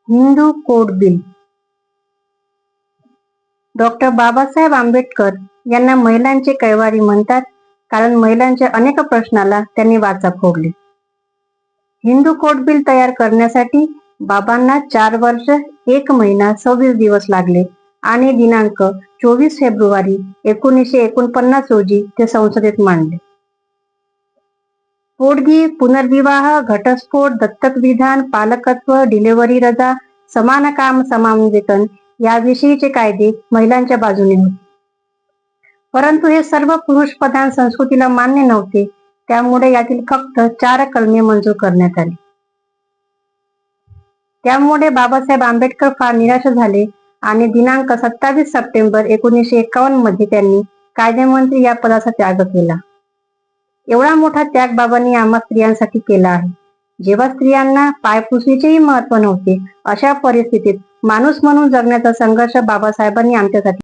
Hindu code bill. Doctor Babasaheb Ambedkar यांना महिलांचे कैवारी म्हणतात, कारण महिलांच्या अनेक प्रश्नाला त्यांनी वाचा फोडली. हिंदू कोड बिल तयार करण्यासाठी बाबांना 4 वर्ष 1 महिना 26 दिवस लागले आणि दिनांक 24 फेब्रुवारी 1949 रोजी ते संसदेत मांडले. पोटगी, पुनर्विवाह, घटस्फोट, दत्तक विधान, पालकत्व, डिलिव्हरी रजा, समान काम समान वेतन याविषयीचे कायदे महिलांच्या बाजूने होते. परंतु हे सर्व पुरुष प्रधान संस्कृतीला मान्य नव्हते, त्यामुळे यातील फक्त 4 कलमे मंजूर करण्यात आली. त्यामुळे बाबासाहेब आंबेडकर फार निराश झाले आणि दिनांक 27 सप्टेंबर 1951 मध्ये त्यांनी कायदेमंत्री या पदाचा त्याग केला. एवढा मोठा त्याग बाबांनी आम्हा स्त्रियांसाठी केला आहे. जेव्हा स्त्रियांना पायपुसणीचेही महत्व नव्हते, अशा परिस्थितीत माणूस म्हणून जगण्याचा संघर्ष बाबासाहेबांनी आमच्यासाठी